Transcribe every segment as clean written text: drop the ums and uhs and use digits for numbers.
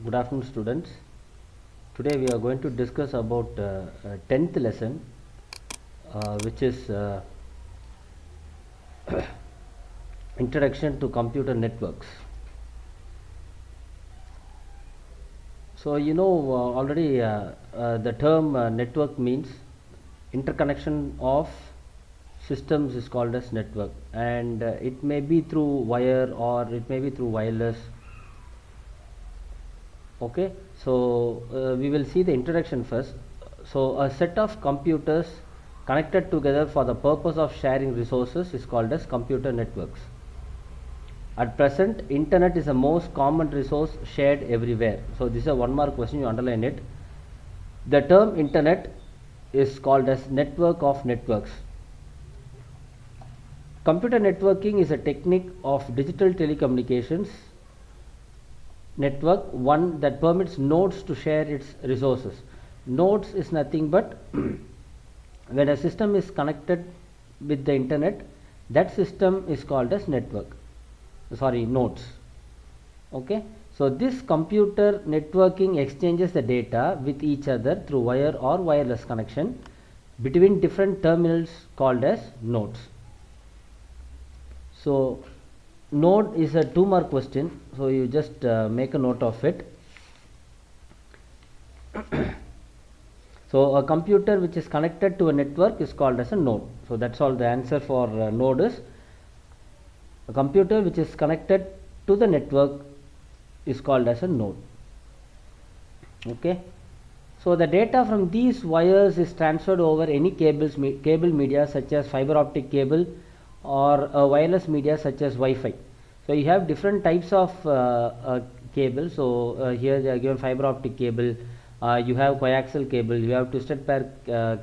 Good afternoon, students. Today we are going to discuss about 10th lesson, which is Introduction to Computer Networks. So you know already the term network means interconnection of systems is called as network, and it may be through wire or it may be through wireless. Okay, so we will see the introduction first. So a set of computers connected together for the purpose of sharing resources is called as computer networks. At present, internet is the most common resource shared everywhere. So this is a one mark question, you underline it. The term internet is called as network of networks. Computer networking is a technique of digital telecommunications network, one that permits nodes to share its resources. Nodes is nothing but when a system is connected with the internet, that system is called as nodes. Okay, so this computer networking exchanges the data with each other through wire or wireless connection between different terminals called as nodes. So node is a 2 mark question, so you just make a note of it. So a computer which is connected to a network is called as a node. So that's all. The answer for node is a computer which is connected to the network is called as a node. Okay, so the data from these wires is transferred over any cable media such as fiber optic cable or wireless media such as Wi-Fi. So you have different types of cable. So here they are given fiber optic cable, you have coaxial cable, you have twisted pair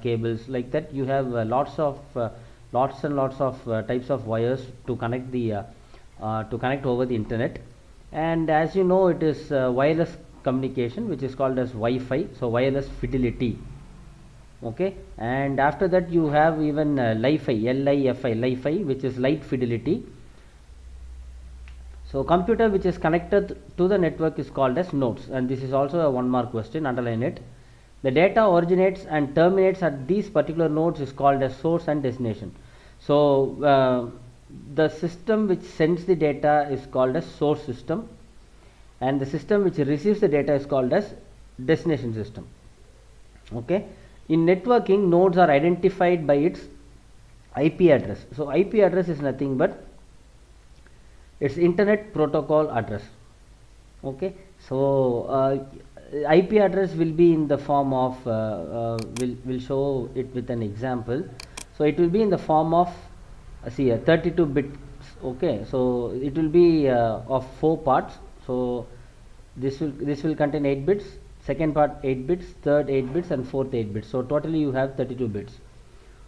cables, like that. You have lots and lots of types of wires to connect over the internet. And as you know, it is wireless communication, which is called as Wi-Fi. So wireless fidelity. Okay, and after that you have even Li-Fi, Li-Fi, which is light fidelity. So computer which is connected to the network is called as nodes, and this is also a 1 mark question, underline it. The data originates and terminates at these particular nodes is called as source and destination. So the system which sends the data is called as source system, and the system which receives the data is called as destination system. Okay, in networking, nodes are identified by its IP address. So IP address is nothing but its internet protocol address. Okay, so IP address will be in the form of we'll show it with an example. So it will be in the form of 32 bits. Okay, so it will be of 4 parts. So this will contain 8 bits, second part 8 bits, third 8 bits, and fourth 8 bits. So totally you have 32 bits.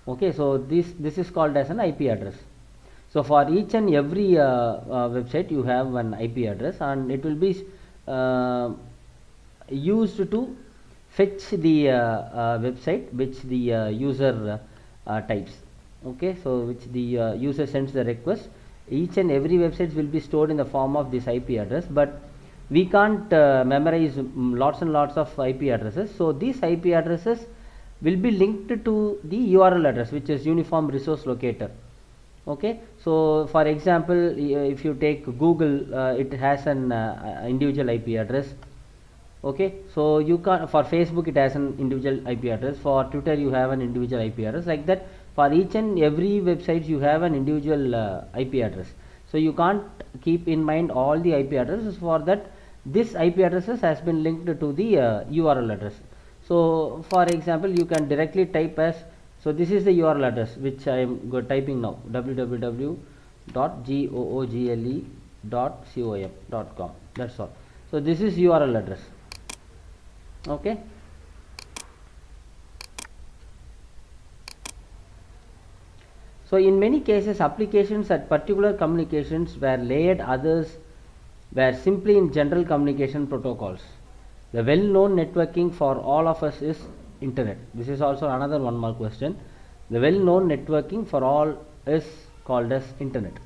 Okay, so this is called as an IP address. So for each and every website you have an IP address, and it will be used to fetch the website which the user types. Okay, so which the user sends the request. Each and every website will be stored in the form of this IP address, but we can't memorize lots and lots of IP addresses. So these IP addresses will be linked to the URL address, which is Uniform Resource Locator. Okay, so for example, if you take Google, it has an individual IP address. Okay, so you can, for Facebook it has an individual IP address, for Twitter you have an individual IP address, like that. For each and every website you have an individual IP address. So you can't keep in mind all the IP addresses. For that, this IP addresses has been linked to the URL address. So for example, you can directly type as, so this is the URL address which I am typing now, www.google.com. That's all. So this is URL address. Okay. So in many cases, applications at particular communications were layered, others were simply in general communication protocols. The well-known networking for all of us is internet. This is also another 1 mark question. The well-known networking for all is called as internet.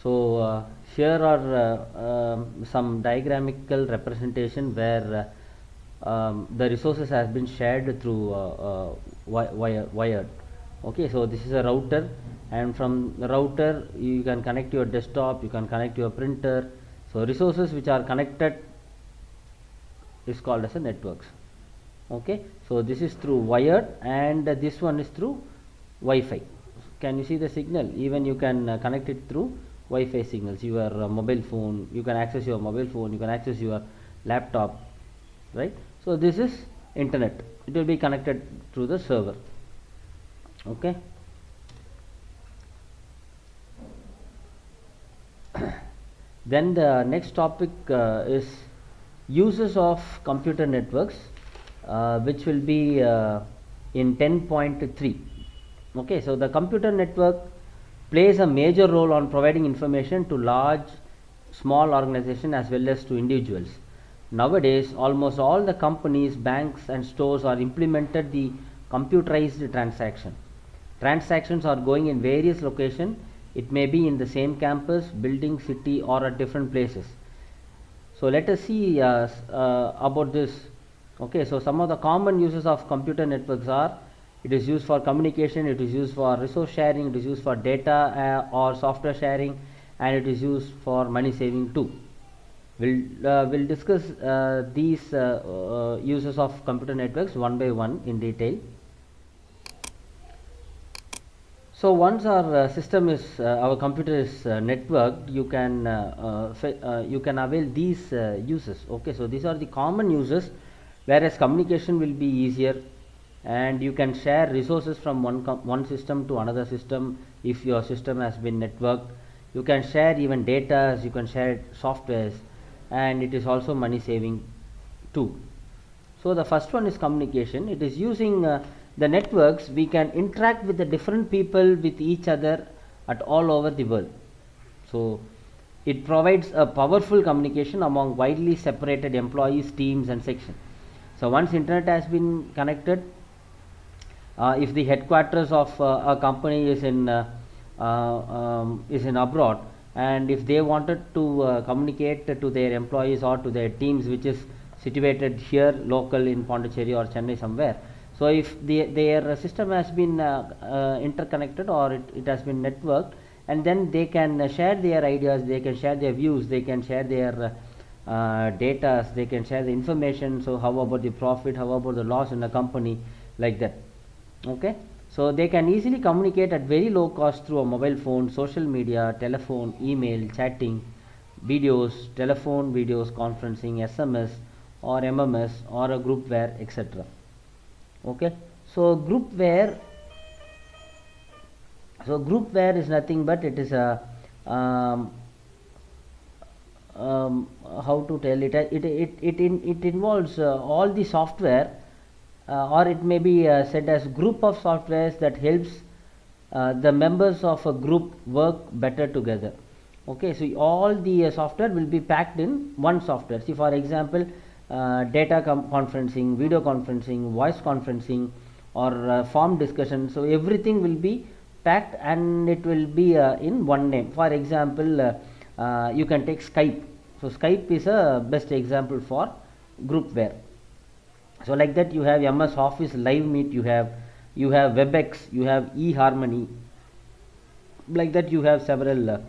So here are some diagramical representation where the resources has been shared through wired. Okay, so this is a router, and from the router you can connect your desktop, you can connect your printer. So resources which are connected is called as a networks. Okay, so this is through wired, and this one is through Wi-Fi. Can you see the signal? Even you can connect it through Wi-Fi signals. Your mobile phone, you can access your mobile phone, you can access your laptop, right? So this is internet. It will be connected through the server. Okay. Then the next topic is uses of computer networks, which will be in 10.3. Okay, so the computer network plays a major role on providing information to large, small organizations as well as to individuals. Nowadays, almost all the companies, banks and stores are implemented the computerized transaction. Transactions are going in various locations. It may be in the same campus, building, city, or at different places. So let us see about this. Okay, so some of the common uses of computer networks are: it is used for communication, it is used for resource sharing, it is used for data or software sharing, and it is used for money saving too. We'll discuss these uses of computer networks one by one in detail. So once our system is our computer is networked, you can avail these uses. Okay, so these are the common uses, whereas communication will be easier, and you can share resources from one system to another system if your system has been networked. You can share even data, you can share softwares, and it is also money saving too. So the first one is communication. It is using the networks. We can interact with the different people with each other at all over the world. So it provides a powerful communication among widely separated employees, teams and sections. So once internet has been connected, if the headquarters of a company is in abroad, and if they wanted to communicate to their employees or to their teams which is situated here local in Pondicherry or Chennai somewhere, so if their system has been interconnected, or it has been networked, and then they can share their ideas, they can share their views, they can share their data, they can share the information. So how about the profit, how about the loss in the company, like that. Okay, so they can easily communicate at very low cost through a mobile phone, social media, telephone, email, chatting, videos, telephone, videos, conferencing, SMS or MMS or a groupware, etc. Okay, so groupware is nothing but it is a how to tell it, it involves all the software, or it may be said as group of softwares that helps the members of a group work better together. Okay, so all the software will be packed in one software. See, for example, data conferencing, video conferencing, voice conferencing, or form discussion. So everything will be packed and it will be in one name. For example, you can take Skype. So Skype is a best example for groupware. So like that, you have MS Office Live Meet, you have WebEx, you have eHarmony. Like that, you have several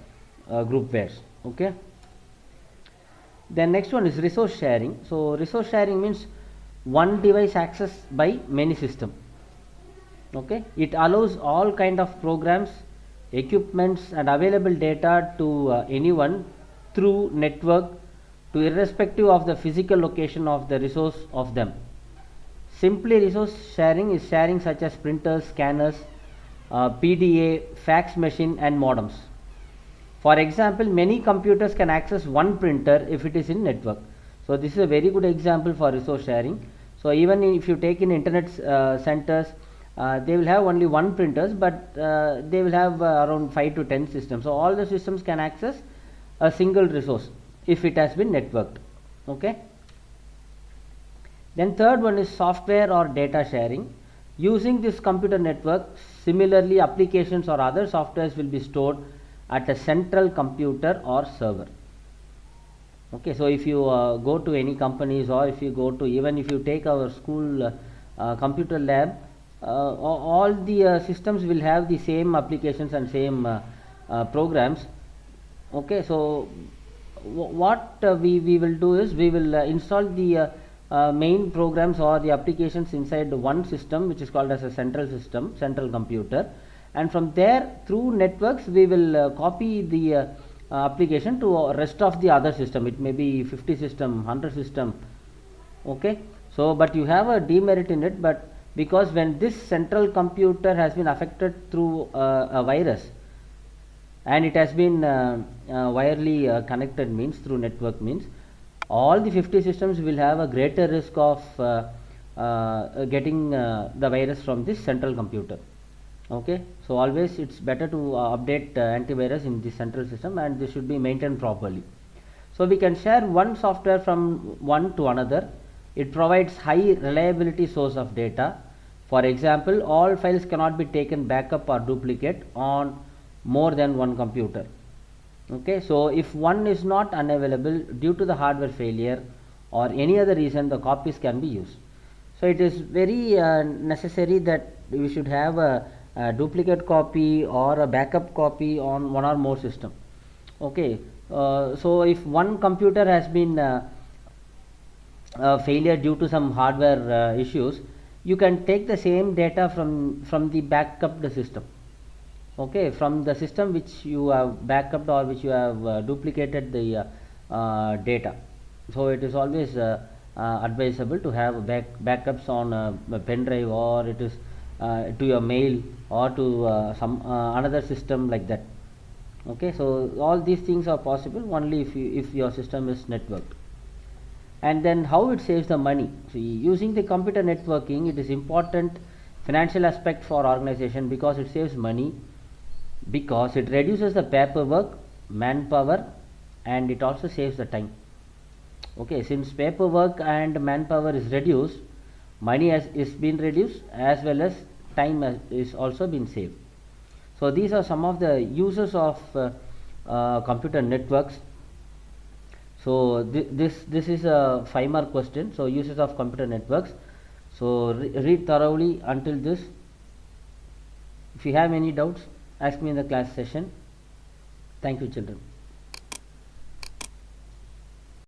groupwares. Okay. Then next one is resource sharing. So resource sharing means one device access by many systems. Okay, it allows all kind of programs, equipments and available data to anyone through network, to irrespective of the physical location of the resource of them. Simply, resource sharing is sharing such as printers, scanners, PDA, fax machine and modems. For example, many computers can access one printer if it is in network. So this is a very good example for resource sharing. So even if you take in internet centers, they will have only one printers, but they will have around 5 to 10 systems. So all the systems can access a single resource if it has been networked. Okay. Then third one is software or data sharing. Using this computer network, similarly applications or other softwares will be stored at a central computer or server. Okay, so if you go to any companies, or if you go to, even if you take our school computer lab, all the systems will have the same applications and same programs. Okay, so what we will do is, we will install the main programs or the applications inside one system, which is called as a central system, central computer, and from there through networks we will copy the application to rest of the other system. It may be 50 system, 100 system. Okay, so but you have a demerit in it, but because when this central computer has been affected through a virus, and it has been wirely connected, means through network, means all the 50 systems will have a greater risk of getting the virus from this central computer. Okay, so always it's better to update antivirus in the central system, and this should be maintained properly. So we can share one software from one to another. It provides high reliability source of data. For example, all files cannot be taken backup or duplicate on more than one computer. Okay, so if one is not unavailable due to the hardware failure or any other reason, the copies can be used. So it is very necessary that we should have a duplicate copy or a backup copy on one or more system. Okay, so if one computer has been failure due to some hardware issues, you can take the same data from the backup system. Okay, from the system which you have backupped or which you have duplicated the data. So it is always advisable to have backups on a pen drive, or it is to your mail, or to some another system like that. Okay, so all these things are possible only if your system is networked. And then how it saves the money. See, using the computer networking, it is important financial aspect for organization, because it saves money, because it reduces the paperwork, manpower, and it also saves the time. Okay, since paperwork and manpower is reduced, money is been reduced, as well as time is also been saved. So these are some of the uses of computer networks. So this is a 5-mark question. So uses of computer networks. So read thoroughly until this. If you have any doubts, ask me in the class session. Thank you, children.